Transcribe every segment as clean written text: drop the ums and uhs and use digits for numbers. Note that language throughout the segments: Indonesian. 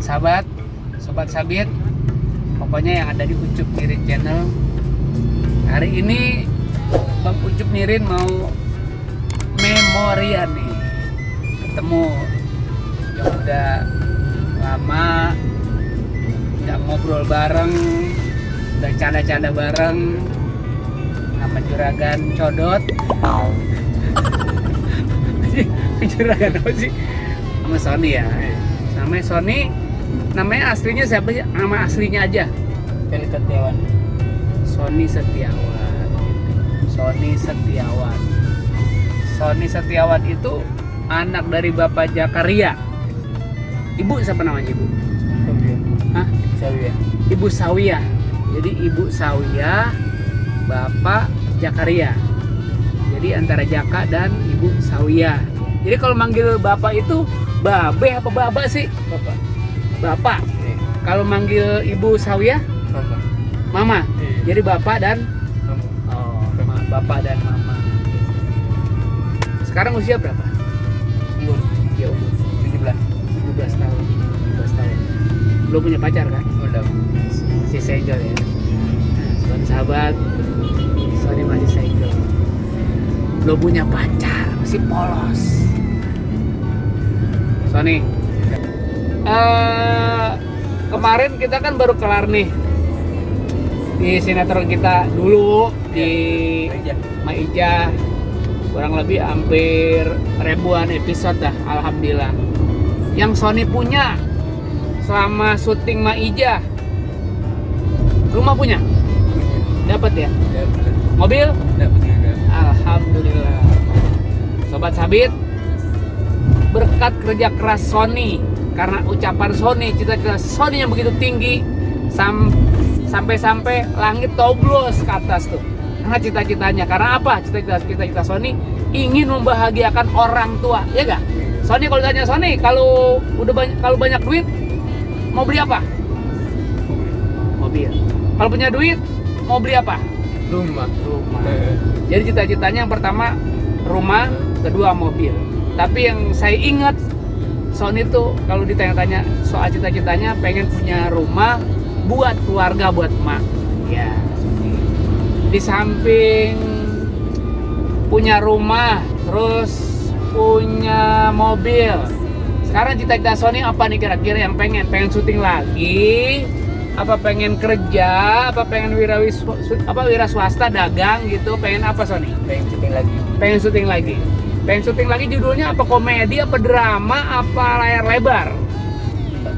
Sahabat, sobat sabit, pokoknya yang ada di Ucup Nirin channel. Hari ini Bang Ucup Nirin mau memorian nih, ketemu yang udah lama nggak ngobrol bareng, udah canda-canda bareng sama juragan Codot. Juragan apa sih? Sama Sony ya. Namanya Sony. Namanya aslinya siapa sih? Nama aslinya aja. Sony Setiawan. Sony Setiawan. Sony Setiawan. Sony Setiawan itu anak dari Bapak Jakaria. Ibu siapa namanya ibu? Sawiyah. Hah? Sawiyah. Ibu Sawiyah. Jadi Ibu Sawiyah, Bapak Jakaria. Jadi antara Jaka dan Ibu Sawiyah. Jadi kalau manggil bapak itu babe apa baba sih? Bapak. Bapak. Iya. Kalau manggil Ibu Sawiyah, Mama. Mama. Iya. Jadi bapak dan Mama. bapak dan mama. Sekarang usia berapa? Umur Ya umur 17. 17 tahun. 17 tahun. Belum punya pacar kan? Udah. Masih single ya. Nah, sahabat, Sony masih single. Belum punya pacar, masih polos. Sony, kemarin kita kan baru kelar nih di sinetron kita dulu di Maija, kurang lebih hampir ribuan episode dah, alhamdulillah. Yang Sony punya selama syuting Maija, rumah punya? Dapat ya? Dapat. Mobil? Dapat juga. Alhamdulillah. Sobat Sabit, berkat kerja keras Sony, karena ucapan Sony, cita-cita Sony yang begitu tinggi, sampai-sampai langit toblos ke atas tuh. Karena cita-citanya, karena apa? Cita-cita Sony ingin membahagiakan orang tua, ya gak? Sony kalau ditanya Sony, kalau banyak duit mau beli apa? Mobil. Kalau punya duit mau beli apa? Rumah. Jadi cita-citanya yang pertama rumah, kedua mobil. Tapi yang saya ingat Sony tuh kalau ditanya-tanya soal cita-citanya pengen punya rumah buat keluarga, buat emak. Ya, Sony. Di samping punya rumah, terus punya mobil. Sekarang cita-cita Sony apa nih kira-kira yang pengen syuting lagi? Apa pengen kerja? Apa pengen wira swasta, dagang gitu? Pengen apa Sony? Pengen syuting lagi. Pengen syuting lagi. Pengen syuting lagi judulnya apa? Komedi, apa drama, apa layar lebar?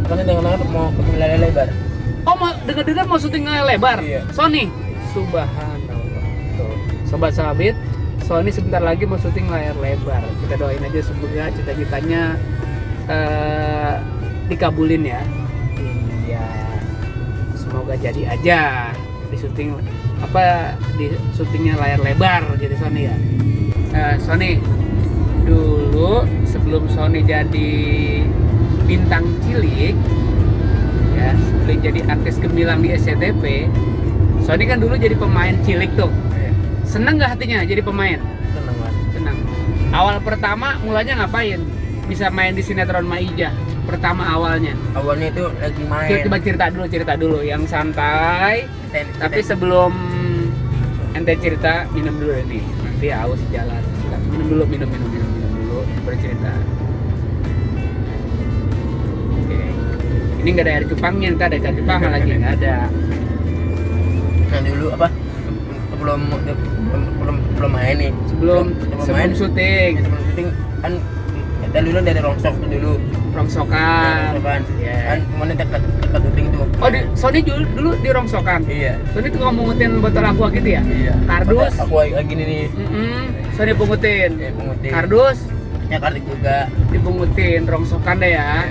Kan dengar mau ke layar lebar. Oh, mau dengar-dengar mau syuting layar lebar? Iya. Sony, subhanallah. Tuh, sobat sabit, Sony sebentar lagi mau syuting layar lebar. Kita doain aja semoga cita-citanya dikabulin ya. Iya. Semoga jadi aja di syutingnya layar lebar jadi Sony ya. Sony, dulu sebelum Sony jadi bintang cilik ya, sebelum jadi artis gemilang di SCTV, Sony kan dulu jadi pemain cilik tuh. Seneng nggak hatinya jadi pemain? Senang banget. Senang. Awal pertama mulanya ngapain bisa main di sinetron Maija? Pertama awalnya Awalnya itu lagi main. coba cerita dulu yang santai. Tapi sebelum ente cerita, minum dulu nih, nanti haus jalan. Minum dulu bercerita. Oke. Ini nggak ada air cupangnya, ntar ada air cupang lagi nggak ada. Nah dulu apa? Belum main nih. Sebelum main. syuting. Sebelum syuting kan kita dulu dari rongsok dulu. Rongsokan. Rongsokan. Iya. Kan kemana dekat syuting tuh. Oh, Sony dulu di rongsokan. Iya. Sony tuh ngomongin botol aqua gitu ya? Iya. Kardus. Aku lagi nih. Sony pungutin. Pengutin. Kardus. ya kartu juga. Dipungutin rongsokan deh ya.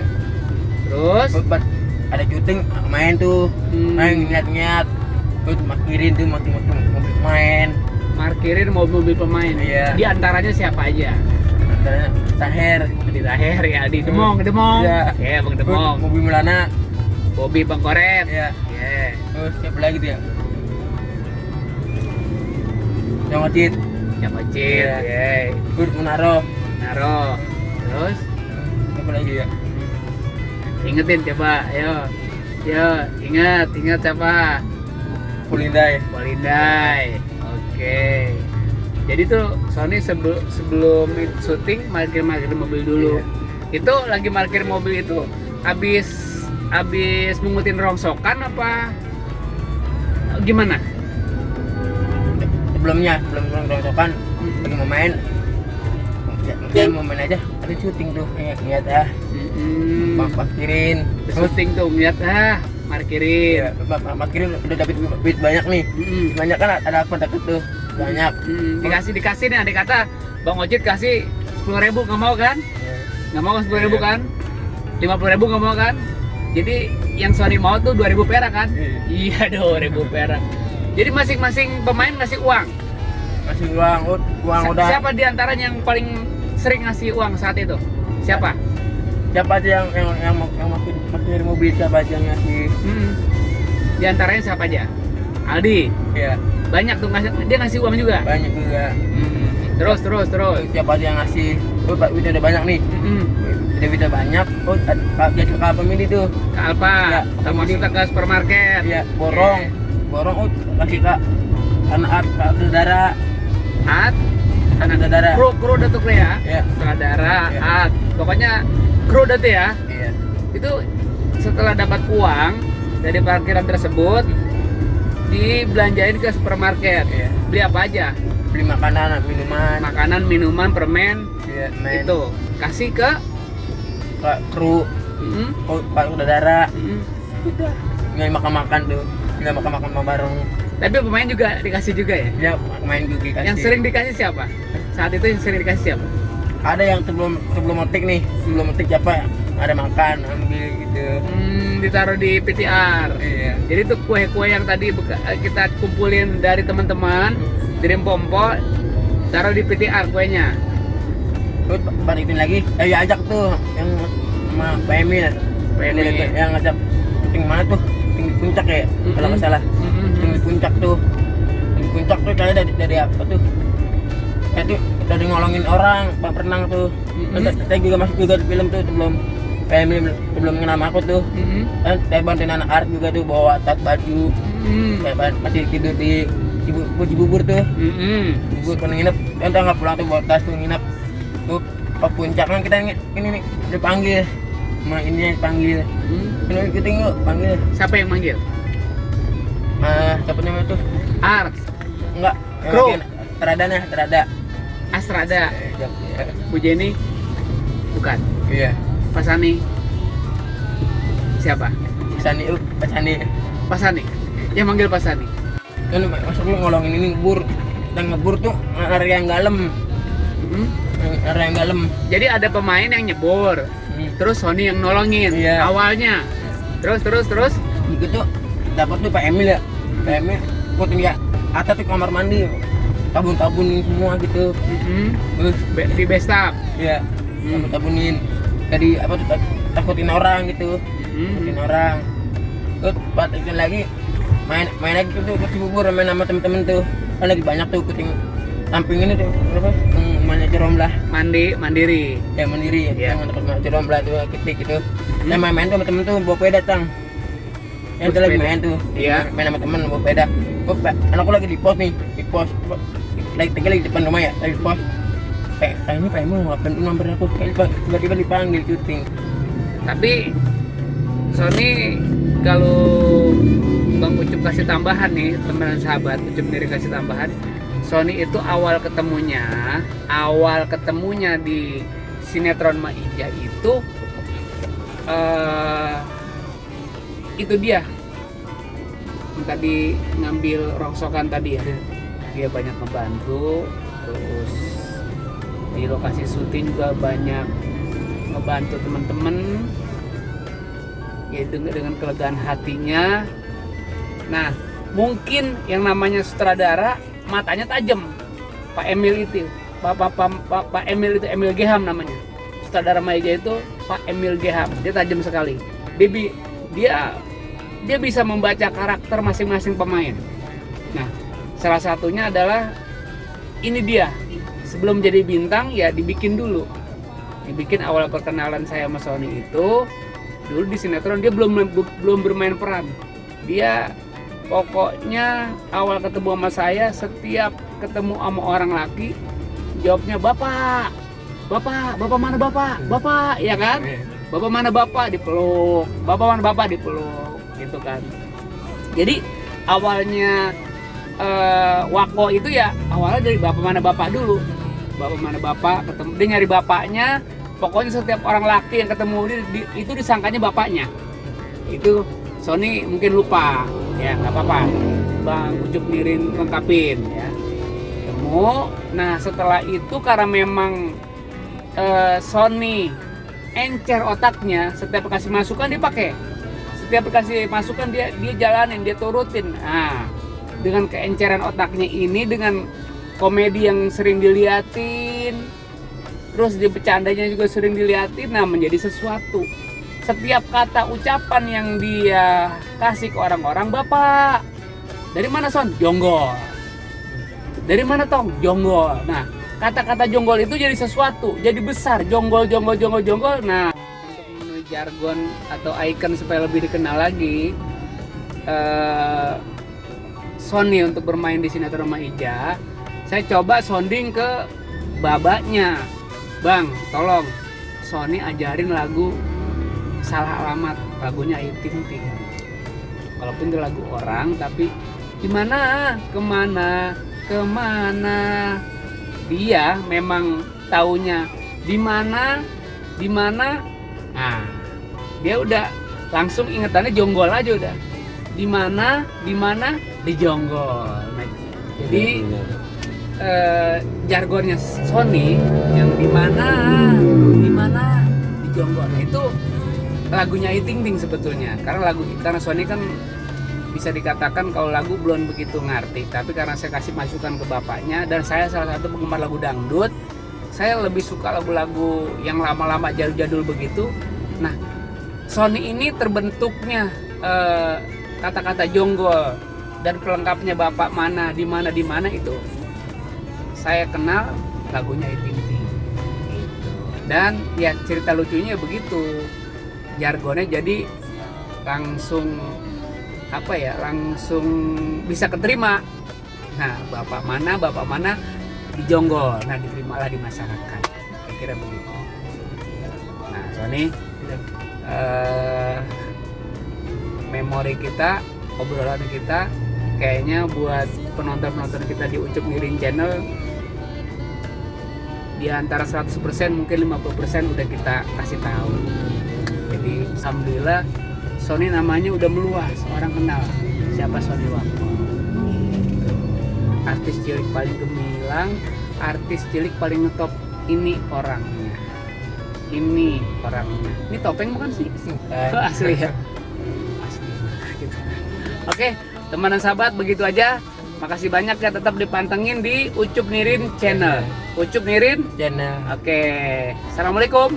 Terus Pas ada syuting main tuh, main niat-niat, terus makirin tuh mobil main. markirin mobil-mobil pemain. Iya. Di antaranya siapa aja? Antaranya Taher, Di Taher ya, di Demong. Iya. Ya, Bang Demong. mobil Melana, Bobby Bang Koret. ya. Ya. Terus siapa lagi tuh ya? Yang Wajid, Siapa Cid? Iya. Ya. Gur Munaro, Naro. Terus siapa lagi ya? ingetin coba, ayo. Yo, ingat siapa? Pulindai. Polindai. Oke. Jadi tuh Sony sebelum syuting markir mobil dulu. Iya. Itu lagi markir mobil itu habis mungutin rongsokan apa gimana? Sebelum rongsokan lagi mau main. Ya, mau main aja, ada syuting tuh, lihat ya. Parkirin. Syuting tuh lihat markirin. Ya, parkirin udah dapat duit banyak nih. Banyak kan ada apa deket tuh, banyak. Dikasih nih, adik kata Bang Ojit kasih 10.000 nggak mau kan? Nggak mau kan 10.000 kan? 50.000 nggak mau kan? Jadi yang Sony mau tuh 2.000 perak kan? Iya 2.000 perak. Jadi masing-masing pemain ngasih uang. Masih uang udah. Siapa di antaranya yang paling sering ngasih uang saat itu? Siapa? Siapa aja yang makin mobil, siapa aja yang ngasih? Di antaranya siapa aja? Aldi. Ya, Banyak tuh dia ngasih uang juga. banyak juga. Terus. Siapa aja yang ngasih? Oh, Pak udah banyak nih. Udah banyak. Oh, jadi ke pemilih tuh. Ke Alfa. Ya, Termasuk ke supermarket. Iya, borong. Oh, kasih kak anak saudara. Anak saudara. Kru Datuk ya. Iya. Saudara. Iya. Pokoknya kru Datuk ya. Iya. Itu setelah dapat uang dari parkiran tersebut dibelanjain ke supermarket. Iya. Beli apa aja? Beli makanan, Minuman, permen. Iya, main. Itu kasih ke Pak kru. Oh, Pak saudara. Udah. Nggak makan tuh. Nggak makan bareng. Tapi pemain juga dikasih juga ya? Ya, main juga dikasih. Yang sering dikasih siapa? Saat itu yang sering dikasih siapa? Ada yang sebelum metik nih, sebelum metik siapa? Ada makan, ambil gitu. Ditaruh di PTR. Iya. Jadi tuh kue-kue yang tadi kita kumpulin dari teman-teman, kirim pompo, taruh di PTR kuenya. Terus balikin lagi, ya ajak tuh yang sama Pak Emil. Yang ngajak syuting mana tuh? Syuting di puncak ya, kalau nggak salah. Syuting di puncak tuh. Di puncak tuh kayak dari apa tuh? Kayak tuh dari ngolongin orang, Pak Perenang tuh. Saya juga masuk juga di film tuh sebelum Pak Emil sebelum kenal aku tuh. Kan saya bantuin anak art juga tuh bawa tas baju. Kayak masih tidur di bubur tuh. Bubur pernah nginep, kan nggak pulang tuh bawa tas tuh nginep. Tuh ke puncak kan kita ini nih dipanggil. Sama ini dipanggil. Ini kita yuk panggil. Siapa yang manggil? Siapa namanya tuh? Art, Enggak. Kru. Terada. Astrada, Bu Jenny, bukan. Iya. Pasani, siapa? Pasani. Pasani, yang manggil Pasani. Kan masuk lu ngolongin ini ngebur. Dan ngebur tuh area yang dalam. Area yang dalam. Jadi ada pemain yang nyebur, terus Sony yang nolongin Iya. awalnya. Terus. Itu tuh dapat tuh Pak Emil ya. Pak Emil puting ya. Atas tuh kamar mandi. Tabun-tabunin semua gitu. Terus Di Bestap. ya tabun-tabunin. Jadi apa tuh takutin orang gitu. Takutin orang. Terus balikin lagi main lagi tuh ke Cibubur main sama temen-temen tuh. Kan lagi banyak tuh kuting samping ini tuh apa? Namanya Cirombelah. Mandiri. Ya mandiri Iya. yang dekat Cirombelah tuh ketik gitu. Saya main tuh sama temen tuh bawa sepeda tang. Yang tuh lagi main tuh. Iya. Main sama temen bawa sepeda. Anakku lagi di pos nih, di pos. Lagi di depan rumah ya, lagi di pos. Ini Pak Emil ngapain nomor aku? Tiba-tiba dipanggil syuting. Tapi Sony kalau Bang Ucup kasih tambahan nih, teman sahabat Ucup Niri kasih tambahan. Sony itu awal ketemunya di sinetron Maija itu dia yang tadi ngambil rongsokan tadi ya. Dia banyak membantu, terus Di lokasi syuting juga banyak ngebantu teman-teman ya dengan kelegaan hatinya. Nah, mungkin yang namanya sutradara matanya tajam. Pak Emil itu, Pak Emil itu Emil Geham namanya. Sutradara Maija itu Pak Emil Geham. Dia tajam sekali. Dia bisa membaca karakter masing-masing pemain. Nah, salah satunya adalah ini dia. Sebelum jadi bintang ya dibikin dulu. Dibikin awal perkenalan saya sama Sony itu dulu di sinetron dia belum bermain peran. Dia pokoknya awal ketemu sama saya, setiap ketemu sama orang laki jawabnya bapak mana bapak ya kan, bapak mana bapak dipeluk, bapak mana bapak dipeluk gitu kan. Jadi awalnya Wako itu ya awalnya dari bapak mana bapak dulu, bapak mana bapak ketemu dia nyari bapaknya. Pokoknya setiap orang laki yang ketemu dia itu disangkanya bapaknya. Itu Sony mungkin lupa, ya nggak apa-apa. Bang Ucup Nirin lengkapin ya. Ketemu. Nah setelah itu karena memang Sony encer otaknya, setiap kasih masukan dia pakai. Setiap kasih masukan dia jalanin, dia turutin. Nah dengan keenceran otaknya ini, dengan komedi yang sering diliatin, terus dia bercandanya juga sering diliatin, nah menjadi sesuatu. Setiap kata ucapan yang dia kasih ke orang-orang, bapak dari mana Son? Jonggol. Dari mana Tong? Jonggol. Nah kata-kata jonggol itu jadi sesuatu, jadi besar. Jonggol. Nah untuk memenuhi jargon atau icon supaya lebih dikenal lagi, Sony untuk bermain di sinetron Maija, saya coba sounding ke babanya. Bang, tolong Sony ajarin lagu Salah Alamat, lagunya Ayu Ting Ting. Walaupun itu lagu orang, tapi kemana dia memang taunya di mana. Nah, dia udah langsung ingetannya jonggol aja udah. Di mana di jonggol. Nah, jadi jargonnya Sony yang di mana di jonggol. Nah, itu lagunya Ayu Ting Ting sebetulnya. Karena Sony kan bisa dikatakan kalau lagu belum begitu ngerti, tapi karena saya kasih masukan ke bapaknya dan saya salah satu penggemar lagu dangdut, saya lebih suka lagu-lagu yang lama-lama jadul-jadul begitu. Nah, Sony ini terbentuknya kata-kata jonggol dan pelengkapnya bapak mana di mana itu saya kenal lagunya Ayu Ting Ting gitu. Dan ya cerita lucunya begitu, jargonnya jadi langsung bisa keterima. Nah bapak mana dijonggol, nah diterimalah di masyarakat, kira-kira begitu. Nah Sony, memori kita, obrolan kita kayaknya buat penonton kita di Ucup Nirin Channel di antara 100% mungkin 50% udah kita kasih tahu. Jadi alhamdulillah Sony namanya udah meluas, orang kenal siapa Sony Wako. Gitu. Artis cilik paling gemilang, artis cilik paling ngetop, ini orangnya. Ini topeng bukan sih? Asli ya. Asli. Gitu. Oke, teman dan sahabat, begitu aja. Makasih banyak ya, tetap dipantengin di Ucup Nirin Channel. Ucup Nirin Channel. Oke. Assalamualaikum.